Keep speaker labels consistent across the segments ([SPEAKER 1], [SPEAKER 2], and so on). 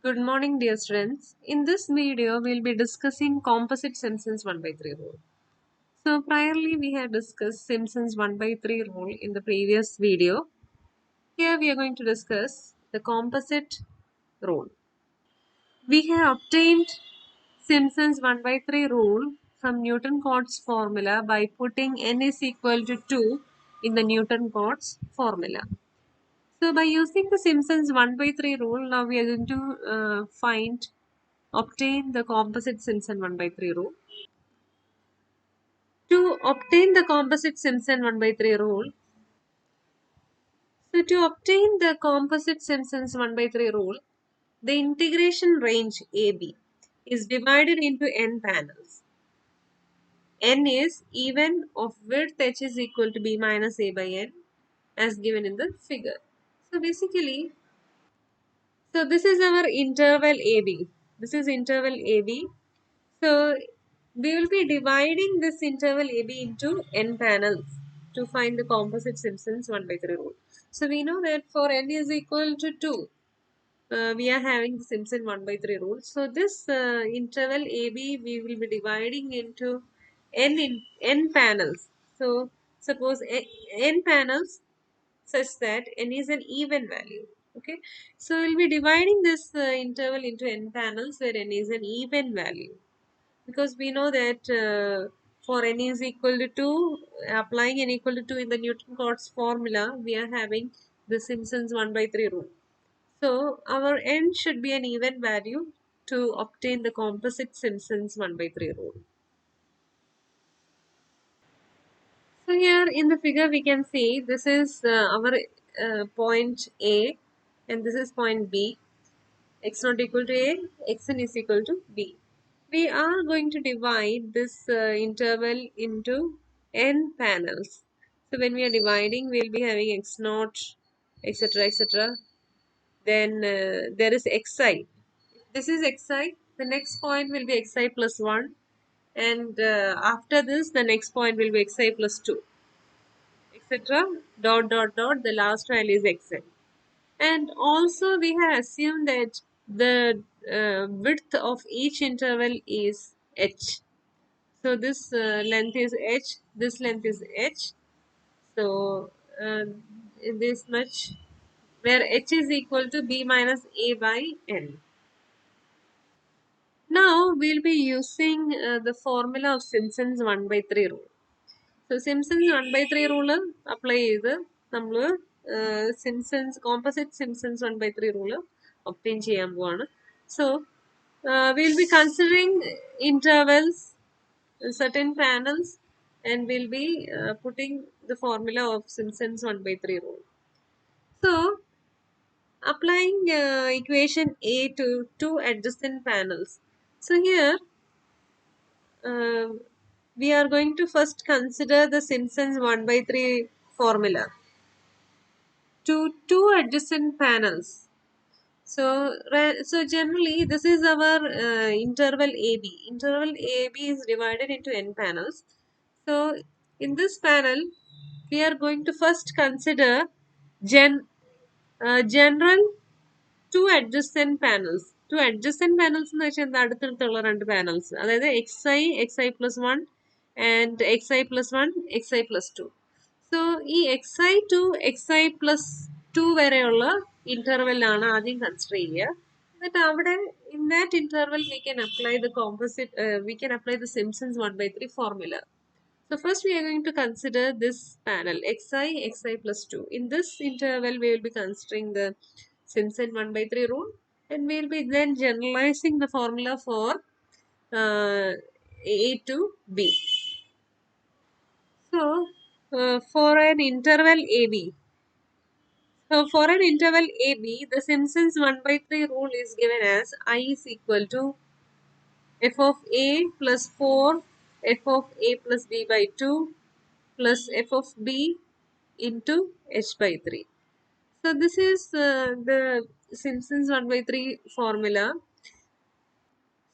[SPEAKER 1] Good morning, dear students. In this video, we'll be discussing composite Simpson's 1 by 3 rule. So, priorly, we have discussed Simpson's 1 by 3 rule in the previous video. Here, we are going to discuss the composite rule. We have obtained Simpson's 1 by 3 rule from Newton-Cotes formula by putting n is equal to 2 in the Newton-Cotes formula. So, by using the Simpson's 1 by 3 rule, now we are going to obtain the composite Simpson 1 by 3 rule. To obtain the composite Simpson 1 by 3 rule, to obtain the composite Simpson's 1 by 3 rule, the integration range AB is divided into n panels. N is even of width h is equal to b minus a by n as given in the figure. So basically, this is our interval AB. This is interval AB. So we will be dividing this interval AB into n panels to find the composite Simpson's 1 by 3 rule. So we know that for n is equal to 2, we are having the Simpson 1 by 3 rule. So this interval AB we will be dividing into n panels. So suppose n panels such that n is an even value. Okay, so we'll be dividing this interval into n panels where n is an even value, because we know that for n is equal to 2, applying n equal to 2 in the Newton-Cotes formula, we are having the Simpson's 1 by 3 rule. So our n should be an even value to obtain the composite Simpson's 1 by 3 rule. So here in the figure we can see this is our point A and this is point B. X not equal to A, Xn is equal to B. We are going to divide this interval into n panels. So when we are dividing, we will be having x naught, etc., etc. Then there is xi. This is xi. The next point will be xi plus 1. And after this, the next point will be xi plus 2, etc. Dot, dot, dot. The last value is xn. And also we have assumed that the width of each interval is h. So this length is h, this length is h. So in this much, where h is equal to b minus a by n. Now we'll be using the formula of Simpson's 1 by 3 rule. So Simpson's 1 by 3 rule apply ചെയ്ത് നമ്മൾ composite Simpson's 1 by 3 rule obtain ചെയ്യാൻ പോവാണ്. So we'll be considering intervals, certain panels, and we'll be putting the formula of Simpson's 1 by 3 rule. So applying equation A to two adjacent panels. So here uh, we are going to first consider the Simpson's 1 by 3 formula to two adjacent panels. So generally this is our interval AB. Interval AB is divided into n panels. So in this panel, we are going to first consider general two adjacent panels. Two adjacent panels എന്ന് വെച്ചാൽ എന്താ അടുത്തടുത്തുള്ള രണ്ട് panels. അതായത് xi plus 1 and xi plus 1, xi plus 2. So ഈ xi to xi plus 2 വരെയുള്ള ഇന്റർവെല്ലാണ് ആദ്യം consider ചെയ്യുക. എന്നിട്ട് അവിടെ in that interval we can apply the we can apply the Simpson's 1 by 3 formula. So first we are going to consider this panel xi plus 2. In this interval we will be considering the Simpson 1 by 3 rule, and we will be then generalizing the formula for A to B. So for an interval AB, the Simpson's 1 by 3 rule is given as I is equal to f of A plus 4, f of A plus B by 2 plus f of B into h by 3. So this is the Simpson's 1 by 3 formula.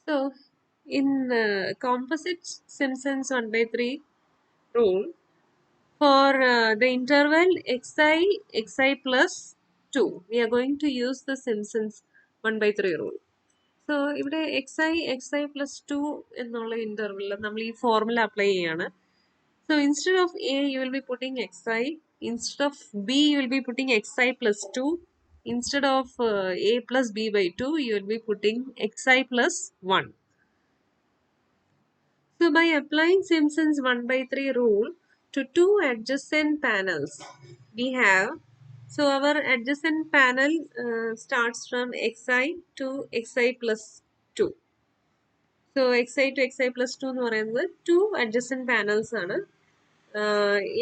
[SPEAKER 1] So in composite Simpson's 1 by 3 rule, for the interval xi plus 2, we are going to use the Simpson's 1 by 3 rule. So ഇവിടെ xi plus 2 എന്നുള്ള ഇന്റർവെല്ലിൽ നമ്മൾ ഈ formula apply ചെയ്യാണ്. So instead of a you will be putting xi, instead of b you will be putting xi plus 2, instead of a plus b by 2 you will be putting xi plus 1. So by applying Simpson's 1 by 3 rule to two adjacent panels, we have, so our adjacent panel starts from xi to xi plus 2. So xi to xi plus 2 എന്ന് പറയുന്നത് two adjacent panels ആണ്.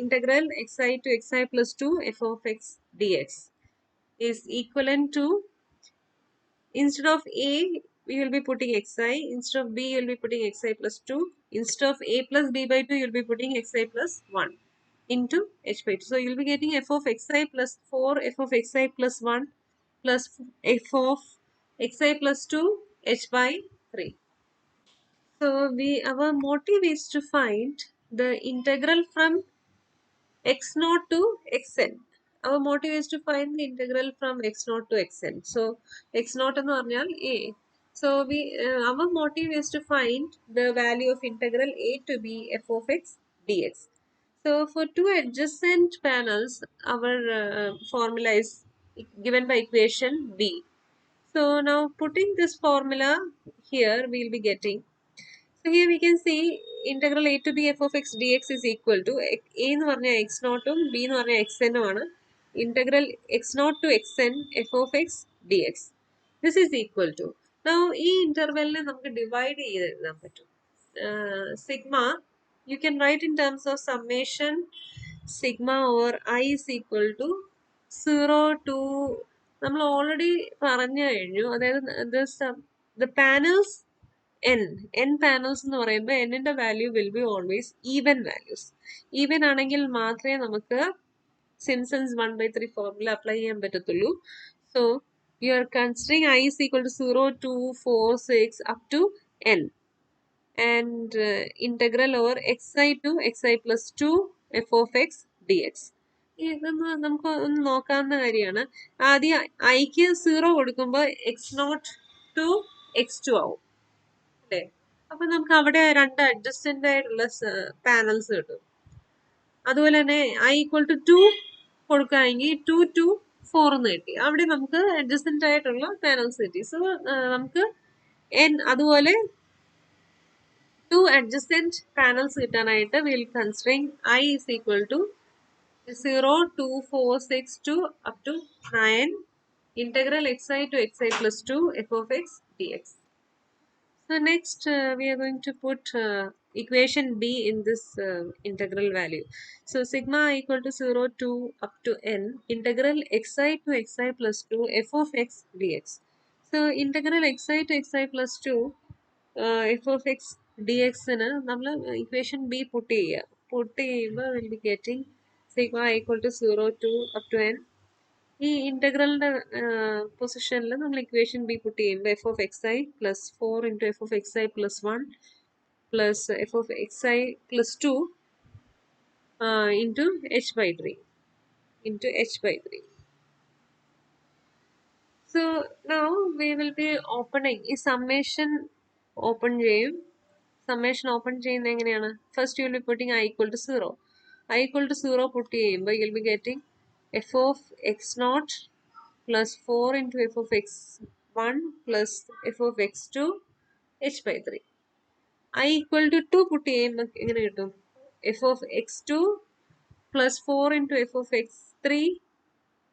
[SPEAKER 1] Integral xi to xi plus 2 f of x dx is equivalent to, instead of a we will be putting xi, instead of b you will be putting xi plus 2, instead of a plus b by 2 you will be putting xi plus 1 into h by 2. So you will be getting f of xi plus 4 f of xi plus 1 plus f of xi plus 2 h by 3. So our motive is to find the integral from x naught to xn. Our motive is to find the integral from x naught to xn. So x naught എന്ന് പറഞ്ഞാൽ a. So our motive is to find the value of integral a to b f of x dx. So for two adjacent panels, our formula is given by equation b. So now putting this formula here, we will be getting. So here we can see integral a to b f of x dx is equal to a എന്ന് പറഞ്ഞാൽ x naught b എന്ന് പറഞ്ഞാൽ xn ആണ്. Integral x naught to xn f of x dx. This is equal to. Now ഈ ഇന്റർവെല്ലിനെ നമുക്ക് divide ചെയ്ത് എഴുതാൻ പറ്റും. Sigma you can write in terms of summation sigma over I is equal to 0 to, നമ്മൾ already പറഞ്ഞു കഴിഞ്ഞു, അതായത് the panels n panels എന്ന് പറയുമ്പോൾ n-ന്റെ value will be always even values. Even ആണെങ്കിൽ മാത്രമേ നമുക്ക് സിംപ്സൺസ് 1/3 ഫോർമുല അപ്ലൈ ചെയ്യാൻ പറ്റത്തുള്ളൂ. So you are considering I is equal to 0, 2, 4, 6 up to n, and integral over xi to xi plus 2 f of x dx. ഇതൊന്ന് നമുക്ക് ഒന്ന് നോക്കാവുന്ന കാര്യമാണ്. ആദ്യം ഐക്ക് 0 കൊടുക്കുമ്പോൾ x0 to x2 ആവും അല്ലേ? അപ്പൊ നമുക്ക് അവിടെ രണ്ട് അഡ്ജസ്റ്റന്റ് ആയിട്ടുള്ള പാനൽസ് കിട്ടും. അതുപോലെ തന്നെ I equal to 2 കൊടുക്കുകയാണെങ്കിൽ 2 to 4 എന്ന് കിട്ടി. അവിടെ നമുക്ക് അഡ്ജസ്റ്റന്റ് ആയിട്ടുള്ള പാനൽസ് കിട്ടി. സോ നമുക്ക് അതുപോലെ ടു അഡ്ജസ്റ്റന്റ് പാനൽസ് കിട്ടാനായിട്ട് will considering I is equal to 0, 2, 4, 6 to up to 9 integral xi to xi plus 2 f of x dx. So next we are going to put equation b in this integral value. So sigma equal to 0 to up to n integral xi to xi plus 2 f of x dx. So integral xi to xi plus 2 f of x dx ന് നമ്മൾ equation b put ചെയ്യുക. Put ചെയ്യുമ്പോൾ we'll be getting sigma equal to 0 to up to n. ഈ ഇന്റഗ്രലിന്റെ പൊസിഷനിൽ നമ്മൾ equation B put ചെയ്യുമ്പോൾ F of X I plus 4 into F of X I plus 1 plus F of X I plus 2 into H by 3 into H by 3. So now we will be opening ഈ summation open ചെയ്യും. Summation open ചെയ്യുന്നത് എങ്ങനെയാണ്? First you will be putting I equal to 0. I equal to 0 put ചെയ്യുമ്പോൾ you will be getting f of x0 plus 4 into f of x1 plus f of x2 h by 3. I equal to 2 put ചെയ്യുമ്പോൾ എങ്ങനെ കിട്ടും? f of x2 plus 4 into f of x3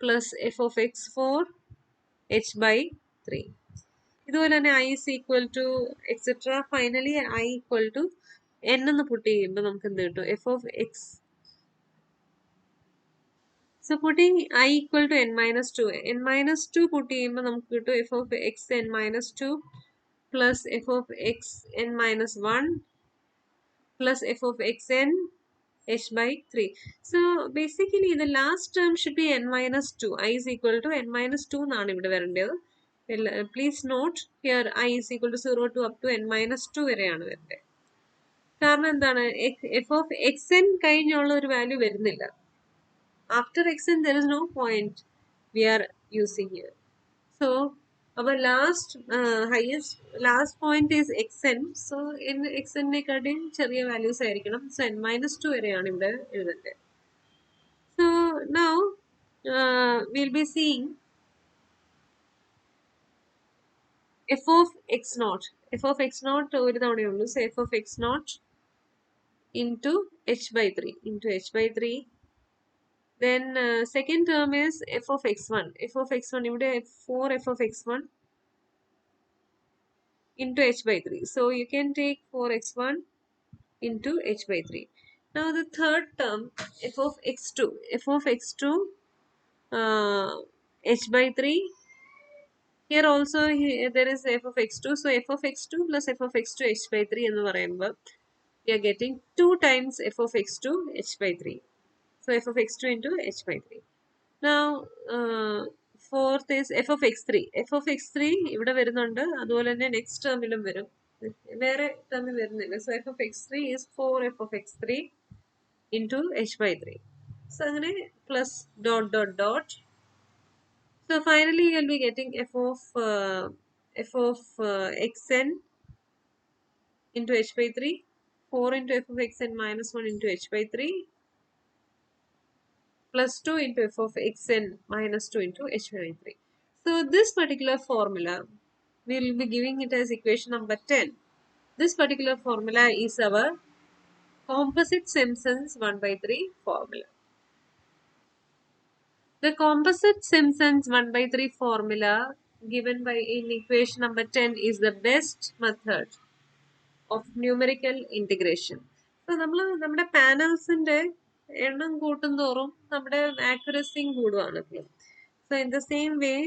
[SPEAKER 1] plus f of x4 h by 3. ഇതുപോലെ തന്നെ I is equal to etc. Finally I equal to n എന്ന് പുട്ട് ചെയ്യുമ്പോൾ നമുക്ക് എന്ത് കിട്ടും? f of x. So putting I equal to n minus 2. n minus 2 put ചെയ്യുമ്പോൾ നമുക്ക് കിട്ടും f of x n minus 2 plus f of x n minus 1 plus f of x n h by 3. So basically the last term should be n minus 2. I is equal to n minus 2 എന്നാണ് ഇവിടെ വരേണ്ടത്. Please note here I is equal to 0 to up to n minus 2 വരെയാണ് വരേണ്ടത്. കാരണം എന്താണ്? f of xn കഴിഞ്ഞുള്ള ഒരു value വരുന്നില്ല. After xn there is no point we are using here. So our last point is xn. So in xn nekadin cheriya values aayirikkanam. So n minus 2 vareyanu ivide ezhudande. So now we'll be seeing f of x naught. F of x naught oru thavane ullu. So f of x naught into h by 3 into h by 3. Then second term is f of x1. F of x1 ivide 4 f of x1 into h by 3. So you can take 4x1 into h by 3. Now the third term f of x2. F of x2 h by 3. Here also there is f of x2. So f of x2 plus f of x2 h by 3 എന്ന് പറയുമ്പോൾ we are getting 2 times f of x2 h by 3. So f of x2 into h by 3. Now fourth is f of x3. F of x3 ഇവിടെ വരുന്നുണ്ട്. അതുപോലെ തന്നെ next ടേമിലും വരും. വേറെ ടേമിൽ വരുന്നില്ല. So f of x3 is 4f of x3 into h by 3. So അങ്ങനെ plus dot dot dot. So finally you'll be getting f of xn into h by 3, 4 into f of xn minus 1 into h by 3 plus 2 into f of xn minus 2 into h by 3. So this particular formula, we will be giving it as equation number 10. This particular formula is our composite Simpson's 1 by 3 formula. The composite Simpson's 1 by 3 formula given by in equation number 10 is the best method of numerical integration. So നമ്മുടെ panelsന്റെ എണ്ണം കൂട്ടുന്തോറും നമ്മുടെ accuracy കൂടുവാണ്. So in the same way,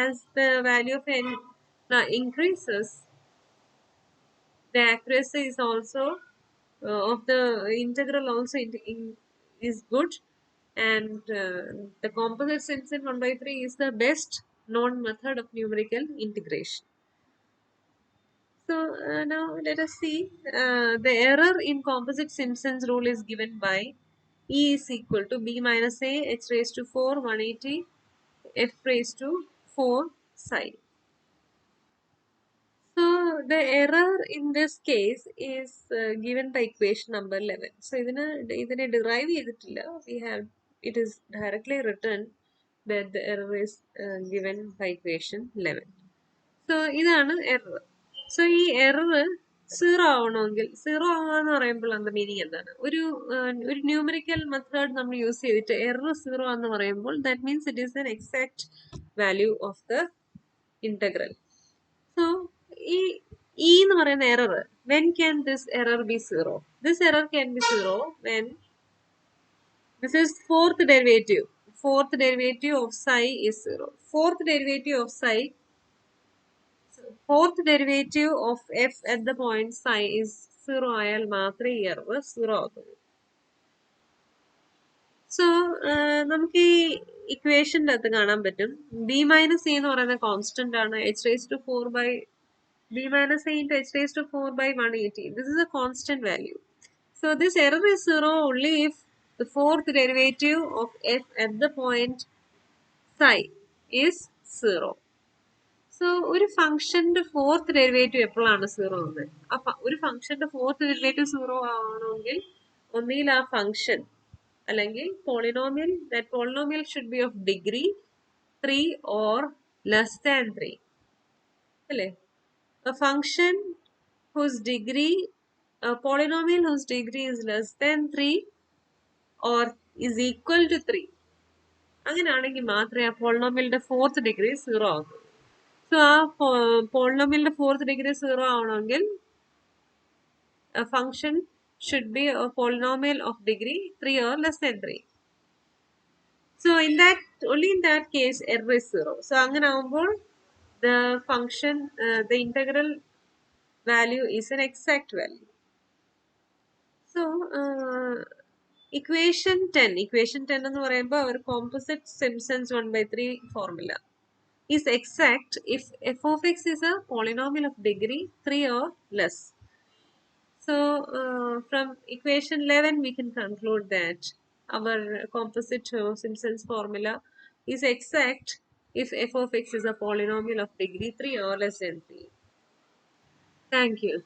[SPEAKER 1] as the value of n increases, the accuracy is also of the integral also is good, and the composite Simpson 1 by 3 is the best known method of numerical integration. So now let us see the error in composite Simpson's rule is given by E is equal to b minus a h raised to 4 180 f raised to 4 psi. So the error in this case is given by equation number 11. So ഇതിനെ derive ചെയ്തിട്ടില്ല. It is directly written that the error is given by equation 11. So ഇതാണ് error. So ഈ error 0 ആവണമെങ്കിൽ 0 ആവാന്ന് പറയുമ്പോൾ അതിന്റെ meaning എന്താണ്? ഒരു numerical method നമ്മൾ യൂസ് ചെയ്തിട്ട് error 0 ആണെന്ന് പറയുമ്പോൾ that means it is an exact value of the integral. So E എന്ന് പറയുന്ന error, when can this error be 0? This error can be 0 when this is fourth derivative. Fourth derivative of psi is 0. Fourth derivative of f at the point psi is 0 ആയാൽ മാത്രമേ ഈ error 0 ആകത്തുള്ളൂ. So നമുക്ക് ഈ ഇക്വേഷൻ്റെ അകത്ത് കാണാൻ പറ്റും b minus a എന്ന് പറയുന്ന കോൺസ്റ്റന്റ് ആണ് h raised to 4 by b minus a into h raised to 4 by 180. This is a constant value. So this error is 0 only if the fourth derivative of f at the point psi is 0. So ഒരു ഫംഗ്ഷന്റെ fourth derivative എപ്പോഴാണ് 0 എന്ന്? ഒരു ഫംഗ്ഷന്റെ fourth derivative 0 ആവണമെങ്കിൽ ഒന്നുകിൽ ആ function അല്ലെങ്കിൽ polynomial, that polynomial should be of degree 3 or less than 3. അല്ലേ? A function whose degree, a polynomial whose degree is less than 3 or is equal to 3. അങ്ങനെയാണെങ്കിൽ മാത്രമേ ആ പോളിനോമിയലിന്റെ ഫോർത്ത് ഡിഗ്രി 0 ആകൂ. സോ ആ പോളിനോമിയലിന്റെ ഫോർത്ത് ഡിഗ്രി 0 ആവണമെങ്കിൽ a function should be a polynomial of degree 3 or less than 3. So only in that case error is 0. So അങ്ങനെ ആവുമ്പോൾ the function, the integral value is an exact value. So equation 10 എന്ന് പറയുമ്പോൾ our composite Simpson's 1 by 3 formula is exact if f of x is a polynomial of degree 3 or less. So from equation 11 we can conclude that our composite Simpson's formula is exact if f of x is a polynomial of degree 3 or less than 3. Thank you.